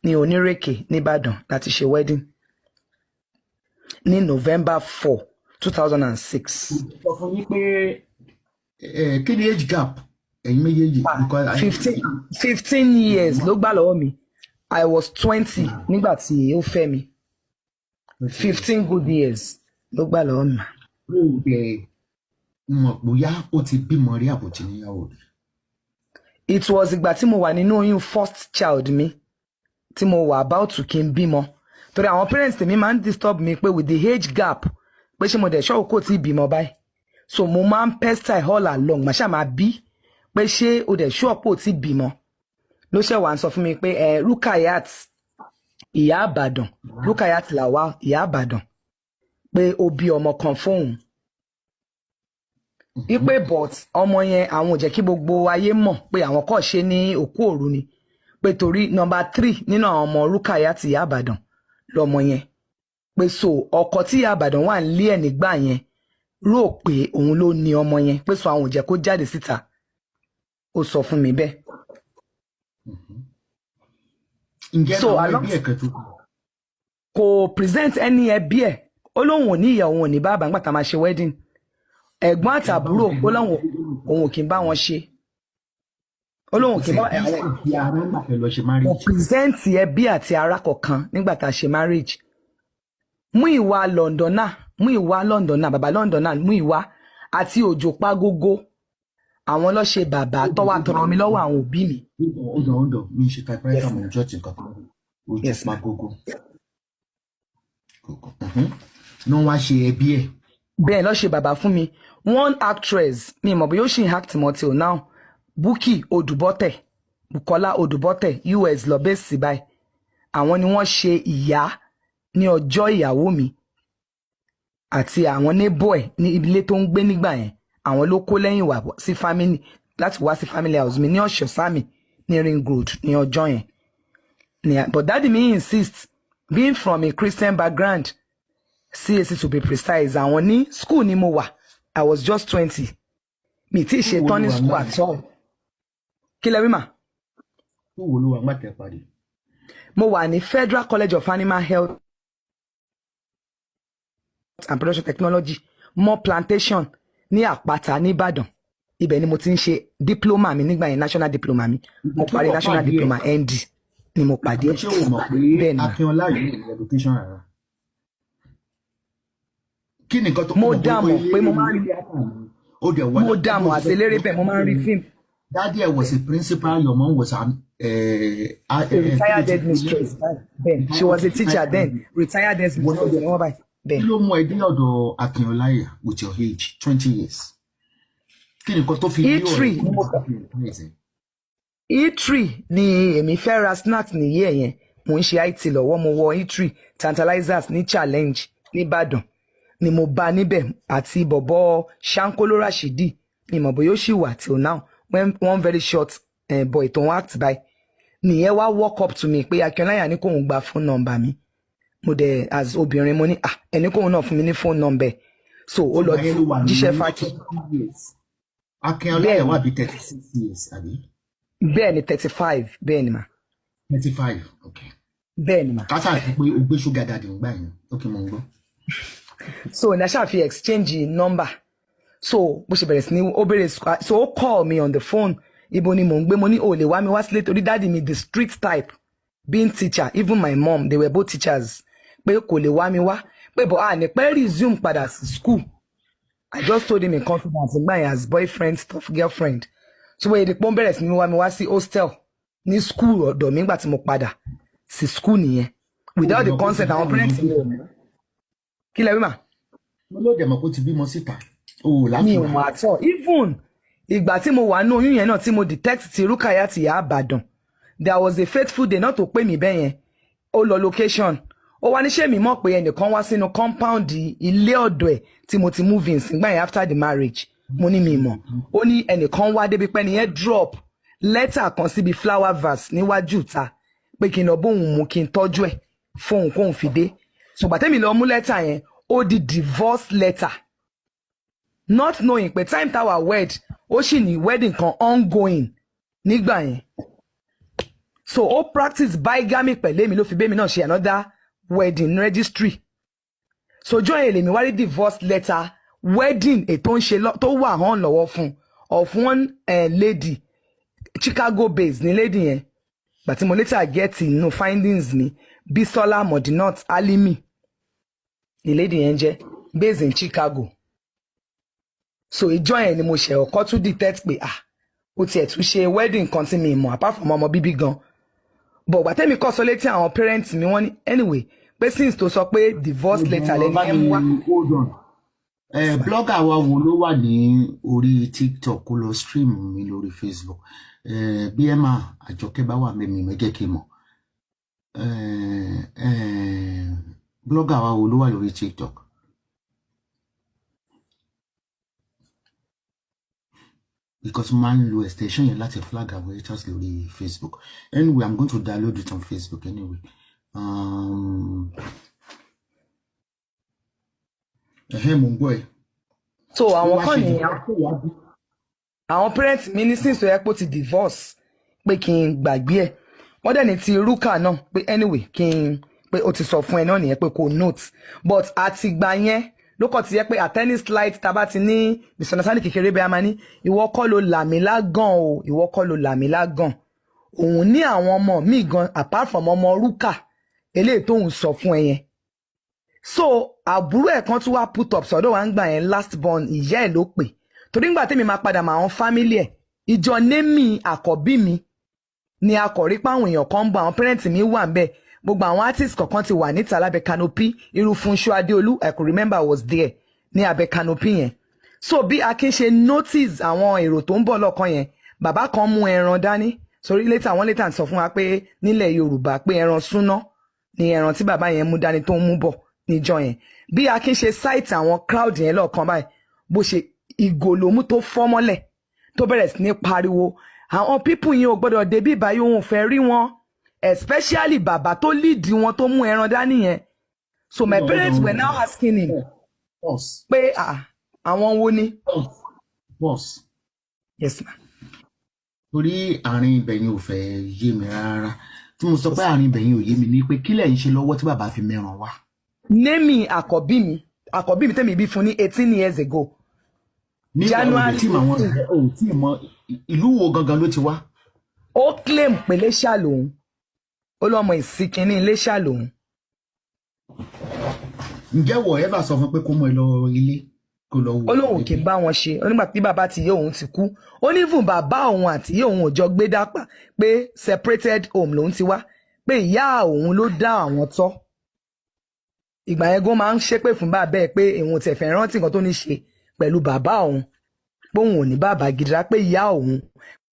ní Onírèké nìbàdàn láti ṣe wedding ní November 4, 2006. Sọ fún yín pé kí ni age gap ẹ̀yin méjèèjì? 15 years ló gbà lọ́wọ́ mi. I was 20 nígbà tí ó fẹ́ mi. 15 good years ló gbà lọ́wọ́ mi. Mọ̀ bóyá ó ti bímọ rí àbòtí níyàwó rí. It was ìgbà tí mo wà nínú oyún first child mi tí mo wà about to kí n bímọ. Torí àwọn parents tèmi máa ń disturb mi pé with the age gap pé ṣé mo dẹ̀ ṣọ́ kò tí ì bímọ báyìí. So mo máa ń pester all along màá ṣáà máa bí pé ṣé o dẹ̀ ṣọ́ pò tí ì bímọ. Ló ṣe wá ń sọ fún mi pé Rukayat Iyaibadan Rukayat Lawal Iyaibadan pé ó bí ọmọ kan fóun. Ipe but ọmọ yẹn àwọn ò jẹ́ kí gbogbo ayé mọ̀ pé àwọn kò ṣe ní òkú òru ni pé torí number 3 nínú àwọn ọmọ Rukayat Iyaibadan lọmọ yẹn pé so ọkọ tí Iyaibadan wà nílé ẹ̀ nígbà yẹn rò pé òun ló ní ọmọ yẹn pé so àwọn ò jẹ́ kó jáde síta. Ó sọ fún mi bẹ́ẹ̀. So kò present any ẹbí ẹ̀ ó lóun ò ní ìyá òun ò ní bàbá nígbà tá a máa ṣe wedding. Ẹ̀gbọ́n àtàbúrò ó lóun òun ò kí n bá wọn ṣe. Ó lóun kì í bá wọn present ẹbí àti ará kọ̀ọ̀kan nígbà tá a ṣe marriage. Múyìwá Londona bàbá Londona Múyìwá àti Òjò Pàgógó àwọn ló ṣe bàbá tó wá tọrọ mi lọ́wọ́ àwọn òbí mi. Ọ̀dọ̀ mi ṣe typewriter mo jọ́ ti nǹkan kan. Òjò Pàgógó. Ní wọ́n wá ṣe ẹbí ẹ̀. Bẹ́ẹ̀ ló ṣe bàbá fún mi. One actress mi mọ̀ bóyá ó ṣì ń act mọ́ till now. Bukky Odùbọ́tẹ̀ Bukola Odùbọ́tẹ̀ US lọ bẹ́ẹ̀ sí báyìí. Àwọn ni wọ́n ṣe ìyá ní ọjọ́ ìyàwó mi àti àwọn neighbor ẹ̀ ní ilé tó ń gbé nígbà yẹn. Àwọn ló kó lẹ́yìn wá sí family láti wá sí family house mi ní Ọ̀ṣọ́sàmì ní Ring Road ní ọjọ́ yẹn. But daddy me insist being from a Christian background CAC to be precise àwọn ní school ni mo wà. I was just 20. Mi tí ṣe tán ní school at all. Kí lẹ wí mà? Mo wà ní Federal College of Animal Health and Production Technology More Plantation ní Àpáta ní Ìbàdàn. Ibẹ̀ ni mo ti ń ṣe diploma mi nígbà yẹn national diploma mi. Mo parí national diploma ND ni mo pàdé. Ṣé o mọ̀ pé Akínọlá yìí ní education rárá? Kí ni nǹkan tó mo dààmú pé mo máa ń rí mo dààmú àtẹlérè bẹ́ẹ̀ mo máa ń rí fíìmù. Daddy was a principal, your mom was a retired headmistress. Then she was a teacher then, retired headmistress. Then. You know, idea of Akínọlá with your age, 20 years. E3 ni èmi fẹ́ ra snacks ní year yẹn. Mo ń ṣe IT lọ́wọ́ mo wọ E3 Tantalizers ní Challenge ní Ìbàdàn. Ni mo bá níbẹ̀ àti bọ̀bọ̀ Shankolo Rashidi ni mo bóyá ó ṣì wà till now. When one very short boy tó act by nìyẹn wá walk up to me pé Akínọlá ní kóun gba phone number mi mo dẹ̀ as obìnrin mo ní ẹni kóun náà fún mi ní phone number so ó lọ jíṣẹ́ fàkì. Akínọlá wà bí 36 years àbí. Bẹ́ẹ̀ ni 35 bẹ́ẹ̀ ni mà. 35 okay. Bẹ́ẹ̀ ni mà. Kásá àti pé o gbé sugar daddy ń gbà yẹn ó kì í mọ̀ ń gbọ́. So na ṣáà fi exchange number. So bó ṣe bẹ̀rẹ̀ sí ní ó bẹ̀rẹ̀ so ó call me on the phone ibo ni mò ń gbé mo ní ó lè wá mi wá sílé torí dáàdi mi the street type being teacher even my mom they were both teachers pé kò lè wá mi wá pé bọ̀ ní pẹ́ resume padà sí school. I just told him in confidence nígbà yẹn as boyfriend stuff girlfriend so wọ́n èdè pọ́n bẹ̀rẹ̀ sí ní wá mi wá sí hostel ní school ọ̀dọ̀ mi nígbà tí mo padà sí school nìyẹn without the consent àwọn parents mi ò mọ̀ kí lẹ wí mà. mo ló dẹ̀ mọ̀ kó ti bímọ síta. Mi ò mọ̀ àtọ̀ even ìgbà tí mo wà ní oyún yẹn náà tí mo detect ti Rukayat Iyaibadan there was a faithful day náà tó pè mí bẹ́ẹ̀ yẹn ó lọ location ó wá níṣẹ́ mi mọ̀ pé ẹnìkan wá sínú compound ilé ọ̀dọ̀ ẹ̀ tí mo ti move in sígbà yẹn after the marriage mo ní mi mọ̀ ó ní ẹnìkan wá débi pé ẹnìyẹn drop letter kan síbi flower vase níwájú ta pé kí n lọ bóun mú kí n tọ́jú ẹ̀ fóun kóun fi dé so gbàtẹ́mi lọ mú letter yẹn ó di divorce letter. Not knowing pé time táwa wed ó sì ní wedding kan ongoing nígbà yẹn so ó practice bigamy pẹ̀lú èmi ló fi bẹ́mi náà ṣe another wedding registry sojú ẹ̀yìn lèmi wá rí divorce letter wedding ètò ń ṣe tó wà hàn lọ́wọ́ fún of one lady Chicago based ní lady yẹn gbàtí mo later get inú findings mi Bisola Modinot Alimi ní lady yẹn jẹ́ based in Chicago so ìjọ yẹn ni mo ṣe ọkọ tún detect pé ó tiẹ̀ tún ṣe wedding kan tí mi mọ̀ apart from ọmọ bíbí gan but gbàtẹ́mi kọ́ sọ létí àwọn parents mi wọ́n ní anyway pé since tó sọ pé divorce letter lẹ́ni ẹ̀ ń wá. blogger wa wo ló wà ní orí TikTok kó lọ stream mi lórí Facebook bí ẹ máa Àjọkẹ́ bá wà mẹ́mi mẹ́jẹ́ kí n mọ̀ blogger wa wo ló wà lórí TikTok. Because man lo extension yẹn láti flag our haters lórí Facebook. Anyway, I'm going to download it on Facebook anyway. Mo gbọ́ ẹ. So àwọn kan ní àwọn parents mi ní since tó yẹ pé ó ti divorce pé kí n gbàgbé ẹ̀. Wọ́n dẹ̀ ní ti Rúkà náà pé anyway kí n pé ó ti sọ fún ẹ náà nìyẹn pé kò note but àtìgbà yẹn ló kàn ti yẹ pé at any slight tá bá ti ní misunderstanding kékeré bẹ́ẹ̀ a máa ní ìwọ kọ́ ló là mí lágàn o ìwọ kọ́ ló là mí lágàn òun ní àwọn ọmọ míì gan apart from ọmọ Rúkà eléyìí tóun sọ fún ẹ yẹn so àbúrò ẹ̀ kan tún wá put up sọ́dọ̀ wa ń gbà yẹn last born ìyá ẹ̀ ló pè torí ńgbà tèmi máa padà mọ àwọn family ẹ̀ ìjọ némi àkọ́bí mi ni akọ̀rí páwọn èèyàn kan ń bọ̀ àwọn parents mi wà ń bẹ̀ gbogbo àwọn artist kọ̀ọ̀kan ti wà níta lábẹ́ canopy irú Fúnṣọ́ Adéolú I could remember was there ní abẹ́ canopy yẹn so bí Akin ṣe notice àwọn èrò tó ń bọ̀ lọ́kàn yẹn bàbá kan mú ẹran dání sórí later wọ́n later sọ fún wa pé nílẹ̀ Yorùbá pé ẹran súná ni ẹran tí bàbá yẹn mú dání tó ń mú bọ̀ níjọ́ yẹn bí Akin ṣe site àwọn crowd yẹn lọ́ọ̀kan báyìí bó ṣe ìgò lòmú tó fọ́ mọ́lẹ̀ tó bẹ̀rẹ̀ sí ní pariwo àwọn people yẹn ò gbọ́dọ̀ débí báyìí òun ò fẹ́ rí wọn especially bàbá tó lead wọn tó mú ẹran dání yẹn so my parents were now asking him pé àwọn wo ni. boss. Yes ma. torí àárín ibẹ̀yìn ò fẹ́ yé mi rárá tí mo sọ pé àárín ibẹ̀yìn ò yé mi ní pé kílẹ̀ ń ṣe lọ́wọ́ tí bàbá fi mẹ́ràn wá. némi àkọ́bí mi tẹ́mi bí fún ní 18 years ago. January tí màwọn ò tí mọ ìlú wo gangan ló ti wá. ó claim pé Iléṣà lòun ó lọ́mọ ìsìnkínní Iléṣà lòun. ǹjẹ́ wọ̀ ẹ́ bá sọ fún pé kó mọ ẹ lọ ilé kó lọ wò. ó lóun kì í bá wọn ṣe ó nígbà tí bàbá àti ìyá òun ti kú ó ní fún bàbá òun àti ìyá òun ò jọ gbé dápà pé separated home lòun ti wá pé ìyá òun ló dá àwọn tọ́. ìgbà yẹn gan máa ń ṣépè fún bàbá ẹ̀ pé òun tẹ̀ fẹ́ rántí nǹkan tó ní ṣe pẹ̀lú bàbá òun pé òun ò ní bàbá gidi rá pé ìyá òun